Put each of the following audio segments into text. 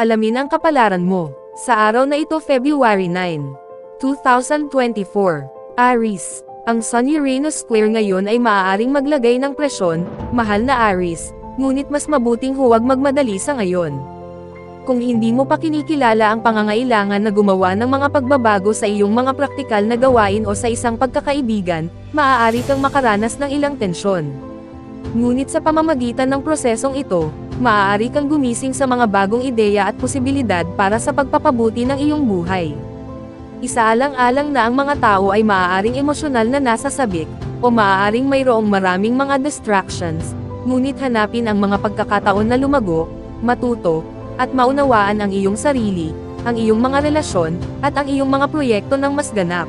Alamin ang kapalaran mo. Sa araw na ito February 9, 2024. Aries. Ang Sun-Uranus square ngayon ay maaaring maglagay ng presyon, mahal na Aries, ngunit mas mabuting huwag magmadali sa ngayon. Kung hindi mo pa kinikilala ang pangangailangan na gumawa ng mga pagbabago sa iyong mga praktikal na gawain o sa isang pagkakaibigan, maaari kang makaranas ng ilang tensyon. Ngunit sa pamamagitan ng prosesong ito, maaari kang gumising sa mga bagong ideya at posibilidad para sa pagpapabuti ng iyong buhay. Isaalang-alang na ang mga tao ay maaaring emosyonal na nasa sabik, o maaaring mayroong maraming mga distractions, ngunit hanapin ang mga pagkakataon na lumago, matuto, at maunawaan ang iyong sarili, ang iyong mga relasyon, at ang iyong mga proyekto ng mas ganap.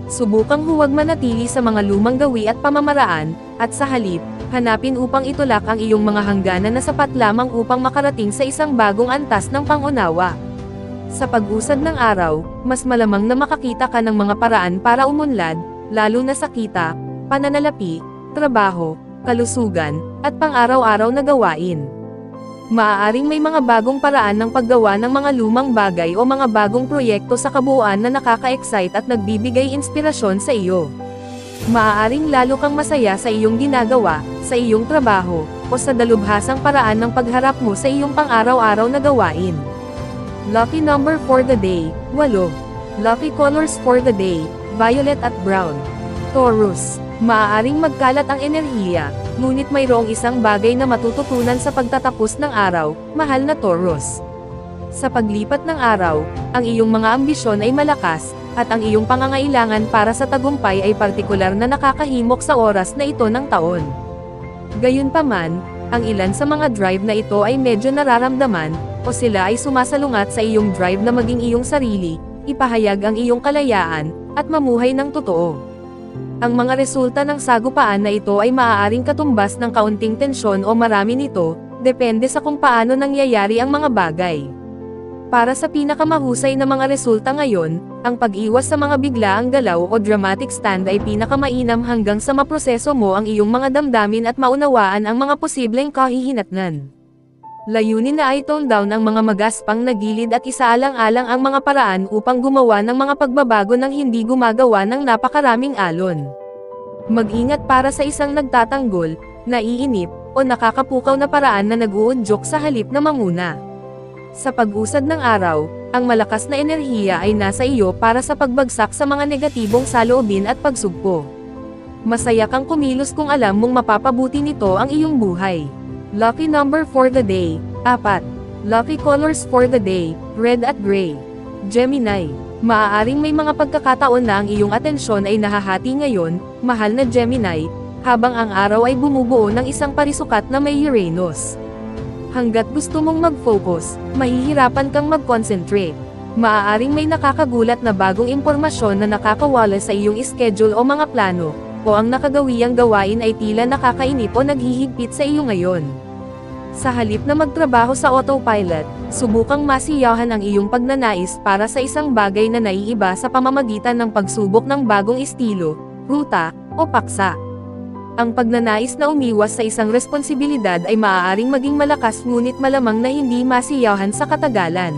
Subukang huwag manatili sa mga lumang gawi at pamamaraan, at sa halip, hanapin upang itulak ang iyong mga hangganan na sapat lamang upang makarating sa isang bagong antas ng pangunawa. Sa pag-usad ng araw, mas malamang na makakita ka ng mga paraan para umunlad, lalo na sa kita, pananalapi, trabaho, kalusugan, at pang-araw-araw na gawain. Maaaring may mga bagong paraan ng paggawa ng mga lumang bagay o mga bagong proyekto sa kabuuan na nakaka-excite at nagbibigay inspirasyon sa iyo. Maaaring lalo kang masaya sa iyong ginagawa, sa iyong trabaho, o sa dalubhasang paraan ng pagharap mo sa iyong pang-araw-araw na gawain. Lucky number for the day, 8. Lucky colors for the day, violet at brown. Taurus. Maaaring magkalat ang enerhiya, ngunit mayroong isang bagay na matututunan sa pagtatapos ng araw, mahal na Taurus. Sa paglipat ng araw, ang iyong mga ambisyon ay malakas, at ang iyong pangangailangan para sa tagumpay ay partikular na nakakahimok sa oras na ito ng taon. Gayunpaman, ang ilan sa mga drive na ito ay medyo nararamdaman, o sila ay sumasalungat sa iyong drive na maging iyong sarili, ipahayag ang iyong kalayaan, at mamuhay ng totoo. Ang mga resulta ng sagupaan na ito ay maaaring katumbas ng kaunting tensyon o marami nito, depende sa kung paano nangyayari ang mga bagay. Para sa pinakamahusay na mga resulta ngayon, ang pag-iwas sa mga biglaang galaw o dramatic stand ay pinakamainam hanggang sa maproseso mo ang iyong mga damdamin at maunawaan ang mga posibleng kahihinatnan. Layunin na ay tone down ang mga magaspang na gilid at isaalang-alang ang mga paraan upang gumawa ng mga pagbabago nang hindi gumagawa ng napakaraming alon. Mag-ingat para sa isang nagtatanggol, naiinip, o nakakapukaw na paraan na nag-uudyok sa halip na manguna. Sa pag-usad ng araw, ang malakas na enerhiya ay nasa iyo para sa pagbagsak sa mga negatibong saloobin at pagsugpo. Masaya kang kumilos kung alam mong mapapabuti nito ang iyong buhay. Lucky number for the day, 4. Lucky colors for the day, red at gray. Gemini. Maaaring may mga pagkakataon na ang iyong atensyon ay nahahati ngayon, mahal na Gemini, habang ang araw ay bumubuo ng isang parisukat na may Uranus. Hanggat gusto mong mag-focus, mahihirapan kang mag-concentrate. Maaaring may nakakagulat na bagong impormasyon na nakakawala sa iyong schedule o mga plano, o ang nakagawiyang gawain ay tila nakakainip o naghihigpit sa iyo ngayon. Sa halip na magtrabaho sa autopilot, subukang masiyahan ang iyong pagnanais para sa isang bagay na naiiba sa pamamagitan ng pagsubok ng bagong estilo, ruta, o paksa. Ang pagnanais na umiwas sa isang responsibilidad ay maaaring maging malakas ngunit malamang na hindi masiyahan sa katagalan.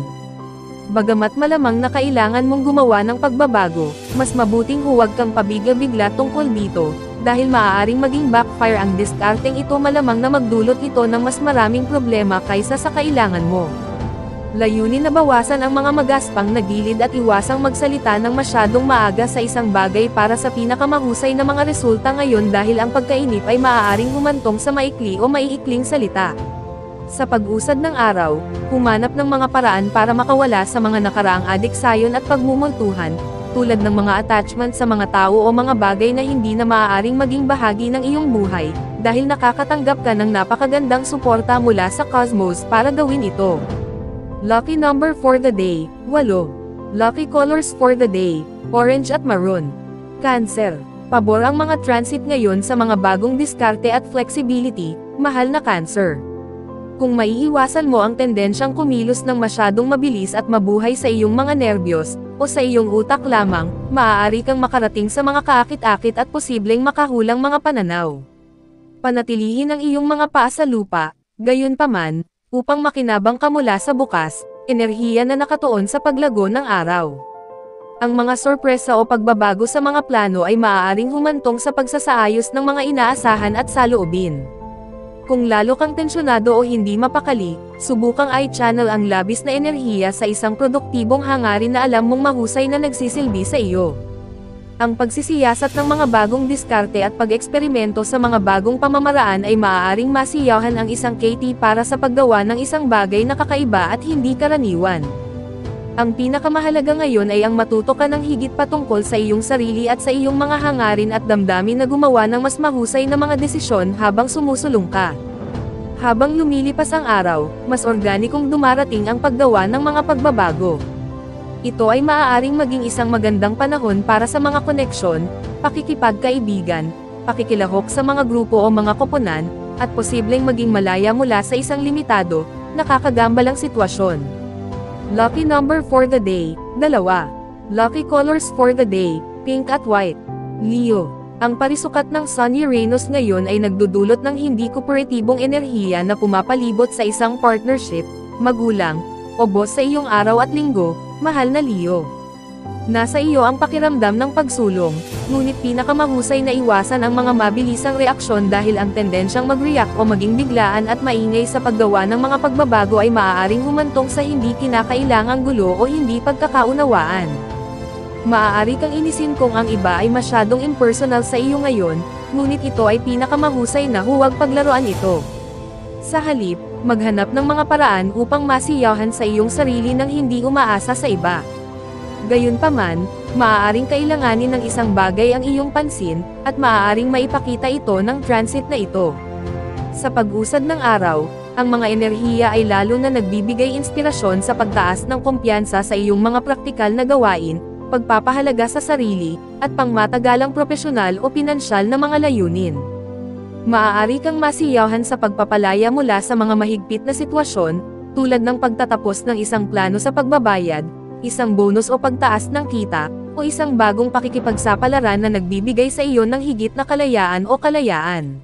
Bagamat malamang na kailangan mong gumawa ng pagbabago, mas mabuting huwag kang pabigla-bigla tungkol dito, dahil maaaring maging backfire ang diskarteng ito, malamang na magdulot ito ng mas maraming problema kaysa sa kailangan mo. Layunin na bawasan ang mga magaspang na gilid at iwasang magsalita ng masyadong maaga sa isang bagay para sa pinakamahusay na mga resulta ngayon, dahil ang pagkainip ay maaaring humantong sa maikli o maiikling salita. Sa pag-usad ng araw, humanap ng mga paraan para makawala sa mga nakaraang adiksayon at pagmumultuhan, tulad ng mga attachment sa mga tao o mga bagay na hindi na maaaring maging bahagi ng iyong buhay, dahil nakakatanggap ka ng napakagandang suporta mula sa cosmos para gawin ito. Lucky number for the day, 8. Lucky colors for the day, orange at maroon. Cancer. Pabor ang mga transit ngayon sa mga bagong diskarte at flexibility, mahal na Cancer. Kung maiiwasan mo ang tendensyang kumilos ng masyadong mabilis at mabuhay sa iyong mga nerbiyos, o sa iyong utak lamang, maaari kang makarating sa mga kaakit-akit at posibleng makahulang mga pananaw. Panatilihin ang iyong mga paa sa lupa, gayunpaman, upang makinabang ka mula sa bukas, enerhiya na nakatuon sa paglago ng araw. Ang mga sorpresa o pagbabago sa mga plano ay maaaring humantong sa pagsasaayos ng mga inaasahan at saloobin. Kung lalo kang tensyonado o hindi mapakali, subukang i-channel ang labis na enerhiya sa isang produktibong hangarin na alam mong mahusay na nagsisilbi sa iyo. Ang pagsisiyasat ng mga bagong diskarte at pag-eksperimento sa mga bagong pamamaraan ay maaaring masiyahan ang isang KT para sa paggawa ng isang bagay na kakaiba at hindi karaniwan. Ang pinakamahalaga ngayon ay ang matuto ka ng higit patungkol sa iyong sarili at sa iyong mga hangarin at damdamin na gumawa ng mas mahusay na mga desisyon habang sumusulong ka. Habang lumilipas ang araw, mas organikong dumarating ang paggawa ng mga pagbabago. Ito ay maaaring maging isang magandang panahon para sa mga koneksyon, pakikipagkaibigan, pakikilahok sa mga grupo o mga koponan, at posibleng maging malaya mula sa isang limitado, nakakagambalang sitwasyon. Lucky number for the day, 2. Lucky colors for the day, pink at white. Leo. Ang parisukat ng Sun-Uranus ngayon ay nagdudulot ng hindi kooperatibong enerhiya na pumapalibot sa isang partnership, magulang, o boss sa iyong araw at linggo, mahal na Leo. Nasa iyo ang pakiramdam ng pagsulong, ngunit pinakamahusay na iwasan ang mga mabilisang reaksyon dahil ang tendensyang mag-react o maging biglaan at maingay sa paggawa ng mga pagbabago ay maaaring humantong sa hindi kinakailangang gulo o hindi pagkakaunawaan. Maaari kang inisin kung ang iba ay masyadong impersonal sa iyo ngayon, ngunit ito ay pinakamahusay na huwag paglaruan ito. Sa halip, maghanap ng mga paraan upang masiyahan sa iyong sarili nang hindi umaasa sa iba. Gayunpaman, maaaring kailanganin ng isang bagay ang iyong pansin, at maaaring maipakita ito ng transit na ito. Sa pag-usad ng araw, ang mga enerhiya ay lalo na nagbibigay inspirasyon sa pagtaas ng kumpiyansa sa iyong mga praktikal na gawain, pagpapahalaga sa sarili, at pangmatagalang propesyonal o pinansyal na mga layunin. Maaari kang masiyahan sa pagpapalaya mula sa mga mahigpit na sitwasyon, tulad ng pagtatapos ng isang plano sa pagbabayad, isang bonus o pagtaas ng kita, o isang bagong pakikipagsapalaran na nagbibigay sa iyo ng higit na kalayaan o kalayaan.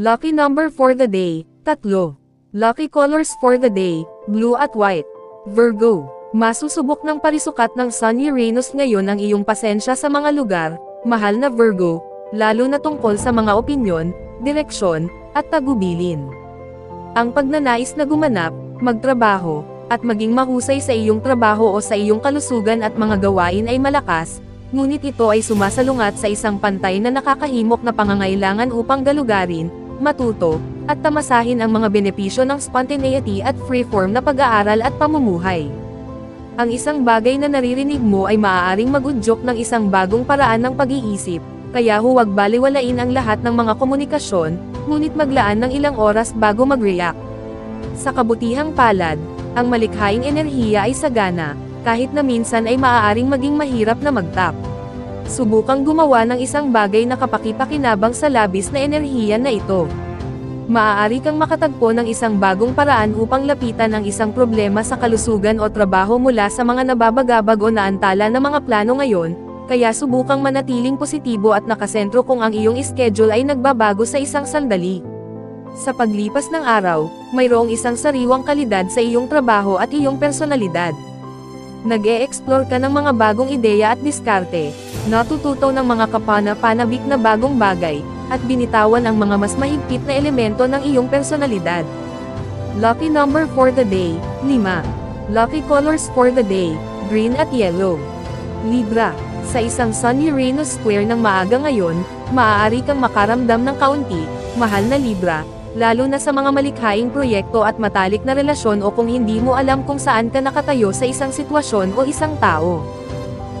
Lucky number for the day, 3. Lucky colors for the day, blue at white. Virgo. Masusubok ng parisukat ng Sun-Uranus ngayon ang iyong pasensya sa mga lugar, mahal na Virgo, lalo na tungkol sa mga opinyon, direksyon, at tagubilin. Ang pagnanais na gumanap, magtrabaho, at maging mahusay sa iyong trabaho o sa iyong kalusugan at mga gawain ay malakas, ngunit ito ay sumasalungat sa isang pantay na nakakahimok na pangangailangan upang galugarin, matuto, at tamasahin ang mga benepisyo ng spontaneity at freeform na pag-aaral at pamumuhay. Ang isang bagay na naririnig mo ay maaaring mag-udyok ng isang bagong paraan ng pag-iisip, kaya huwag baliwalain ang lahat ng mga komunikasyon, ngunit maglaan ng ilang oras bago mag-react. Sa kabutihang palad, ang malikhaing enerhiya ay sagana, kahit na minsan ay maaaring maging mahirap na mag-tap. Subukang gumawa ng isang bagay na kapaki-pakinabang sa labis na enerhiya na ito. Maaari kang makatagpo ng isang bagong paraan upang lapitan ang isang problema sa kalusugan o trabaho mula sa mga nababagabag o naantala na mga plano ngayon, kaya subukang manatiling positibo at nakasentro kung ang iyong schedule ay nagbabago sa isang sandali. Sa paglipas ng araw, mayroong isang sariwang kalidad sa iyong trabaho at iyong personalidad. Nag-e-explore ka ng mga bagong ideya at diskarte, natututo ng mga kapana-panabik na bagong bagay, at binitawan ang mga mas mahigpit na elemento ng iyong personalidad. Lucky number for the day, 5. Lucky colors for the day, green at yellow. Libra. Sa isang Sun-Uranus square ng maaga ngayon, maaari kang makaramdam ng kaunti, mahal na Libra, lalo na sa mga malikhaing proyekto at matalik na relasyon o kung hindi mo alam kung saan ka nakatayo sa isang sitwasyon o isang tao.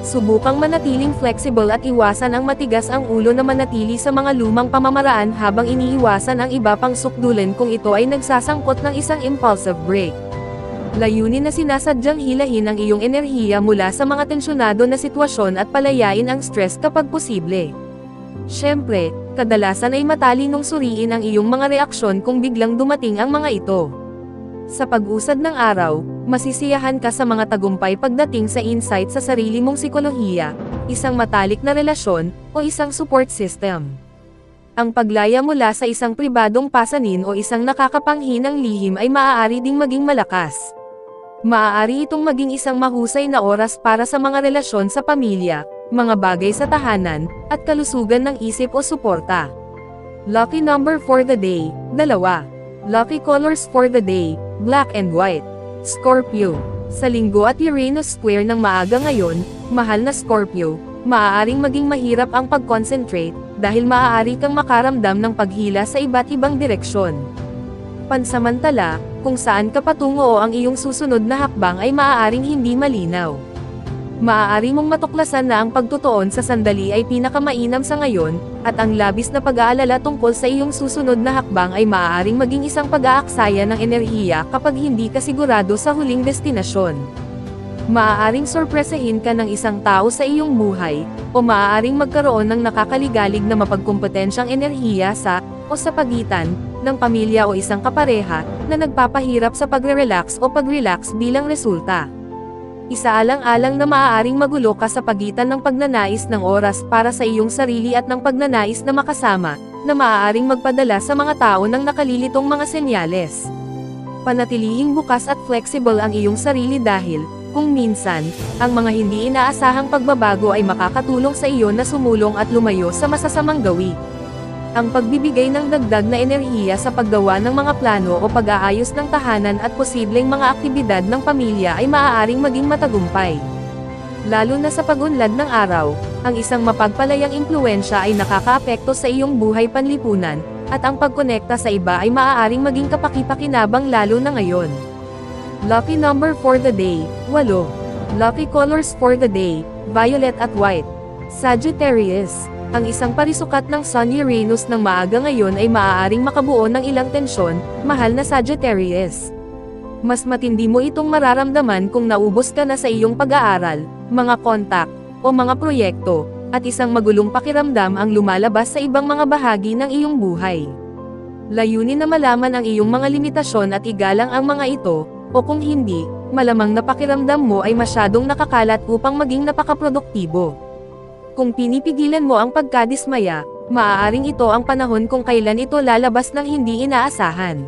Subukang manatiling flexible at iwasan ang matigas ang ulo na manatili sa mga lumang pamamaraan habang iniiwasan ang iba pang sukdulan kung ito ay nagsasangkot ng isang impulsive break. Layunin na sinasadyang hilahin ang iyong enerhiya mula sa mga tensyonado na sitwasyon at palayain ang stress kapag posible. Siyempre, kadalasan ay matalinong suriin ang iyong mga reaksyon kung biglang dumating ang mga ito. Sa pag-usad ng araw, masisiyahan ka sa mga tagumpay pagdating sa insight sa sarili mong psikolohiya, isang matalik na relasyon, o isang support system. Ang paglaya mula sa isang pribadong pasanin o isang nakakapanghinang lihim ay maaari ding maging malakas. Maaari itong maging isang mahusay na oras para sa mga relasyon sa pamilya, mga bagay sa tahanan, at kalusugan ng isip o suporta. Lucky number for the day, 2. Lucky colors for the day, black and white. Scorpio. Sa Linggo at Uranus square ng maaga ngayon, mahal na Scorpio, maaaring maging mahirap ang pag-concentrate, dahil maaari kang makaramdam ng paghila sa iba't ibang direksyon. Pansamantala, kung saan ka patungo o ang iyong susunod na hakbang ay maaaring hindi malinaw. Maaari mong matuklasan na ang pagtutuon sa sandali ay pinakamainam sa ngayon, at ang labis na pag-aalala tungkol sa iyong susunod na hakbang ay maaaring maging isang pag-aaksaya ng enerhiya kapag hindi ka sigurado sa huling destinasyon. Maaaring sorpresahin ka ng isang tao sa iyong buhay, o maaaring magkaroon ng nakakaligalig na mapagkompetensyang enerhiya o sa pagitan ng pamilya o isang kapareha na nagpapahirap sa pagre-relax o pag-relax bilang resulta. Isaalang-alang na maaaring magulo ka sa pagitan ng pagnanais ng oras para sa iyong sarili at ng pagnanais na makasama, na maaaring magpadala sa mga tao ng nakalilitong mga senyales. Panatilihing bukas at flexible ang iyong sarili dahil, kung minsan, ang mga hindi inaasahang pagbabago ay makakatulong sa iyo na sumulong at lumayo sa masasamang gawi. Ang pagbibigay ng dagdag na enerhiya sa paggawa ng mga plano o pag-aayos ng tahanan at posibleng mga aktibidad ng pamilya ay maaaring maging matagumpay. Lalo na sa pag-unlad ng araw, ang isang mapagpalayang impluwensya ay nakakaapekto sa iyong buhay panlipunan, at ang pagkonekta sa iba ay maaaring maging kapaki-pakinabang lalo na ngayon. Lucky number for the day, 8. Lucky colors for the day, violet at white. Sagittarius. Ang isang parisukat ng Sun-Uranus ng maaga ngayon ay maaaring makabuo ng ilang tensyon, mahal na Sagittarius. Mas matindi mo itong mararamdaman kung naubos ka na sa iyong pag-aaral, mga kontak, o mga proyekto, at isang magulong pakiramdam ang lumalabas sa ibang mga bahagi ng iyong buhay. Layunin na malaman ang iyong mga limitasyon at igalang ang mga ito, o kung hindi, malamang na pakiramdam mo ay masyadong nakakalat upang maging napakaproduktibo. Kung pinipigilan mo ang pagkadismaya, maaaring ito ang panahon kung kailan ito lalabas ng hindi inaasahan.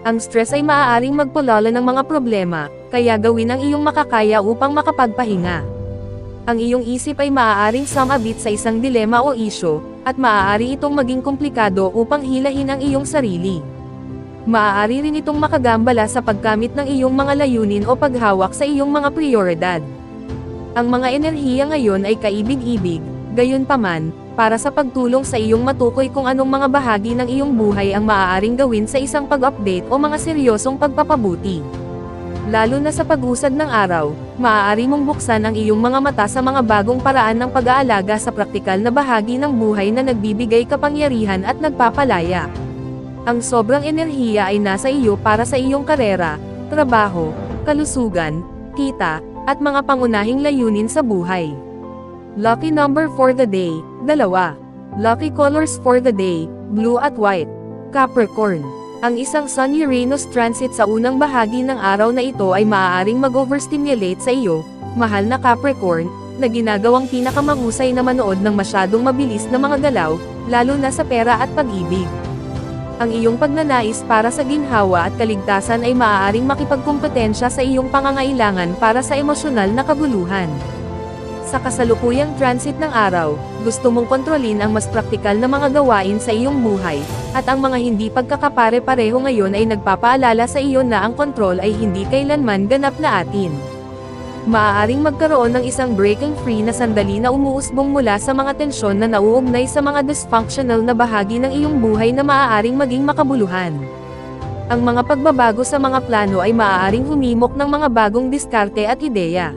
Ang stress ay maaaring magpulala ng mga problema, kaya gawin ang iyong makakaya upang makapagpahinga. Ang iyong isip ay maaaring sumabit sa isang dilema o isyu, at maaari itong maging komplikado upang hilahin ang iyong sarili. Maaari rin itong makagambala sa pagkamit ng iyong mga layunin o paghawak sa iyong mga prioridad. Ang mga enerhiya ngayon ay kaibig-ibig, gayunpaman, para sa pagtulong sa iyong matukoy kung anong mga bahagi ng iyong buhay ang maaaring gawin sa isang pag-update o mga seryosong pagpapabuti. Lalo na sa pag-usad ng araw, maaari mong buksan ang iyong mga mata sa mga bagong paraan ng pag-aalaga sa praktikal na bahagi ng buhay na nagbibigay kapangyarihan at nagpapalaya. Ang sobrang enerhiya ay nasa iyo para sa iyong karera, trabaho, kalusugan, kita, at mga pangunahing layunin sa buhay. Lucky number for the day, 2. Lucky colors for the day, blue at white. Capricorn. Ang isang Sun-Uranus transit sa unang bahagi ng araw na ito ay maaaring mag-overstimulate sa iyo, mahal na Capricorn, na ginagawang pinakamahusay na manood ng masyadong mabilis na mga galaw, lalo na sa pera at pag-ibig. Ang iyong pagnanais para sa ginhawa at kaligtasan ay maaaring makipagkumpetensya sa iyong pangangailangan para sa emosyonal na kabuluhan. Sa kasalukuyang transit ng araw, gusto mong kontrolin ang mas praktikal na mga gawain sa iyong buhay, at ang mga hindi pagkakapare-pareho ngayon ay nagpapaalala sa iyo na ang kontrol ay hindi kailanman ganap na atin. Maaaring magkaroon ng isang breaking free na sandali na umuusbong mula sa mga tensyon na nauugnay sa mga dysfunctional na bahagi ng iyong buhay na maaaring maging makabuluhan. Ang mga pagbabago sa mga plano ay maaaring humimok ng mga bagong diskarte at ideya.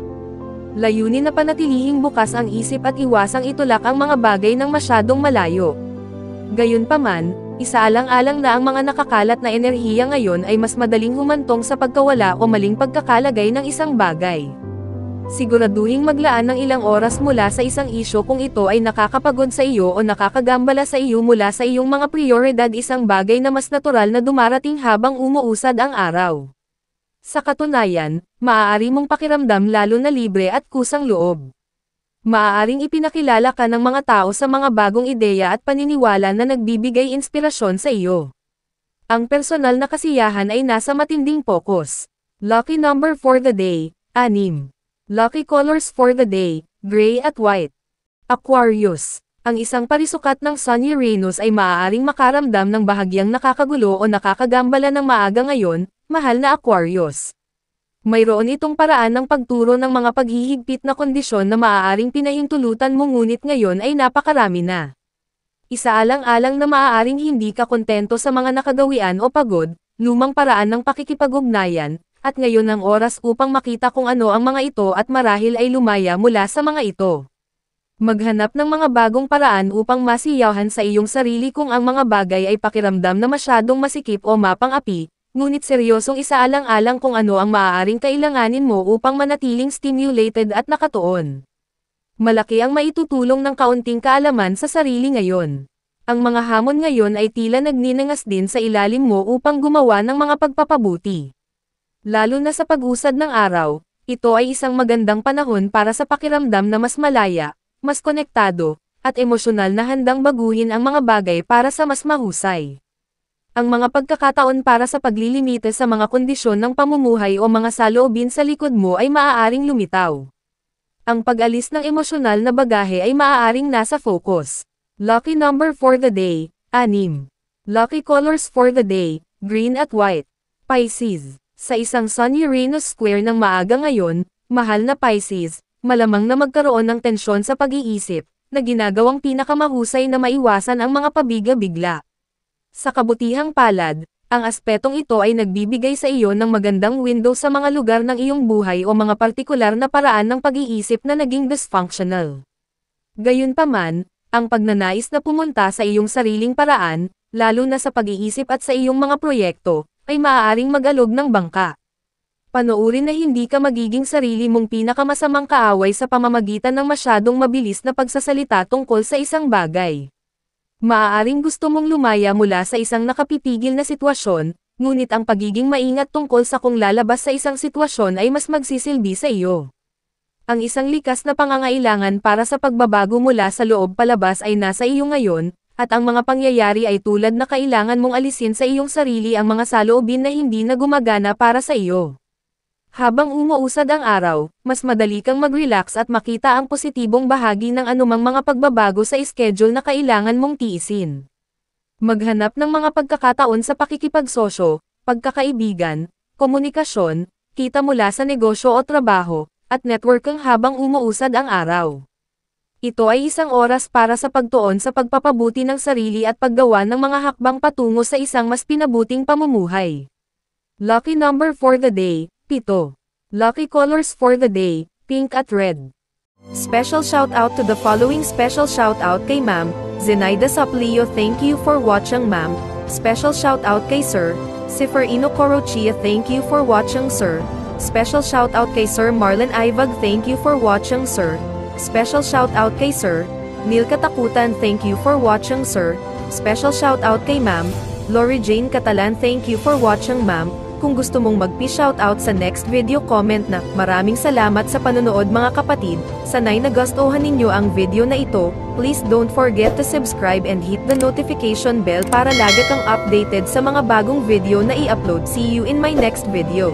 Layunin na panatilihing bukas ang isip at iwasang itulak ang mga bagay ng masyadong malayo. Gayunpaman, isaalang-alang na ang mga nakakalat na enerhiya ngayon ay mas madaling humantong sa pagkawala o maling pagkakalagay ng isang bagay. Siguraduhing maglaan ng ilang oras mula sa isang isyu kung ito ay nakakapagod sa iyo o nakakagambala sa iyo mula sa iyong mga prioridad, isang bagay na mas natural na dumarating habang umuusad ang araw. Sa katunayan, maaari mong pakiramdam lalo na libre at kusang loob. Maaaring ipinakilala ka ng mga tao sa mga bagong ideya at paniniwala na nagbibigay inspirasyon sa iyo. Ang personal na kasiyahan ay nasa matinding pokus. Lucky number for the day, 6. Lucky colors for the day, gray at white. Aquarius. Ang isang parisukat ng Sun Uranus ay maaaring makaramdam ng bahagyang nakakagulo o nakakagambala ng maaga ngayon, mahal na Aquarius. Mayroon itong paraan ng pagturo ng mga paghihigpit na kondisyon na maaaring pinahintulutan mo ngunit ngayon ay napakarami na. Isaalang-alang na maaaring hindi ka kontento sa mga nakagawian o pagod, lumang paraan ng pakikipag-ugnayan, at ngayon ang oras upang makita kung ano ang mga ito at marahil ay lumaya mula sa mga ito. Maghanap ng mga bagong paraan upang masiyahan sa iyong sarili kung ang mga bagay ay pakiramdam na masyadong masikip o mapang-api, ngunit seryosong isaalang-alang kung ano ang maaaring kailanganin mo upang manatiling stimulated at nakatuon. Malaki ang maitutulong ng kaunting kaalaman sa sarili ngayon. Ang mga hamon ngayon ay tila nagninangas din sa ilalim mo upang gumawa ng mga pagpapabuti. Lalo na sa pag-usad ng araw, ito ay isang magandang panahon para sa pakiramdam na mas malaya, mas konektado, at emosyonal na handang baguhin ang mga bagay para sa mas mahusay. Ang mga pagkakataon para sa paglilimite sa mga kondisyon ng pamumuhay o mga saloobin sa likod mo ay maaaring lumitaw. Ang pag-alis ng emosyonal na bagahe ay maaaring nasa focus. Lucky number for the day, 6. Lucky colors for the day, green at white. Pisces. Sa isang Sun-Uranus square ng maaga ngayon, mahal na Pisces, malamang na magkaroon ng tensyon sa pag-iisip, na ginagawang pinakamahusay na maiwasan ang mga pabiga-bigla. Sa kabutihang palad, ang aspetong ito ay nagbibigay sa iyo ng magandang window sa mga lugar ng iyong buhay o mga partikular na paraan ng pag-iisip na naging dysfunctional. Gayunpaman, ang pagnanais na pumunta sa iyong sariling paraan, lalo na sa pag-iisip at sa iyong mga proyekto, ay maaaring mag-alog ng bangka. Panoorin na hindi ka magiging sarili mong pinakamasamang kaaway sa pamamagitan ng masyadong mabilis na pagsasalita tungkol sa isang bagay. Maaaring gusto mong lumaya mula sa isang nakapipigil na sitwasyon, ngunit ang pagiging maingat tungkol sa kung lalabas sa isang sitwasyon ay mas magsisilbi sa iyo. Ang isang likas na pangangailangan para sa pagbabago mula sa loob palabas ay nasa iyo ngayon, at ang mga pangyayari ay tulad na kailangan mong alisin sa iyong sarili ang mga saloobin na hindi na gumagana para sa iyo. Habang umuusad ang araw, mas madali kang mag-relax at makita ang positibong bahagi ng anumang mga pagbabago sa schedule na kailangan mong tiisin. Maghanap ng mga pagkakataon sa pakikipagsosyo, pagkakaibigan, komunikasyon, kita mula sa negosyo o trabaho, at networking habang umuusad ang araw. Ito ay isang oras para sa pagtuon sa pagpapabuti ng sarili at paggawa ng mga hakbang patungo sa isang mas pinabuting pamumuhay. Lucky number for the day, 7. Lucky colors for the day, pink at red. Special shout out to the following. Special shout out kay Ma'am Zenaida Saplio, thank you for watching Ma'am. Special shout out kay Sir Seferino Corochia, thank you for watching Sir. Special shout out kay Sir Marlon Ivag, thank you for watching Sir. Special shout out kay Sir Neil Katakutan, thank you for watching Sir. Special shout out kay Ma'am Lori Jane Catalan, thank you for watching Ma'am. Kung gusto mong magpi-shoutout sa next video, comment na. Maraming salamat sa panonood mga kapatid. Sanay nagustuhan ninyo ang video na ito. Please don't forget to subscribe and hit the notification bell para lagi kang updated sa mga bagong video na i-upload. See you in my next video.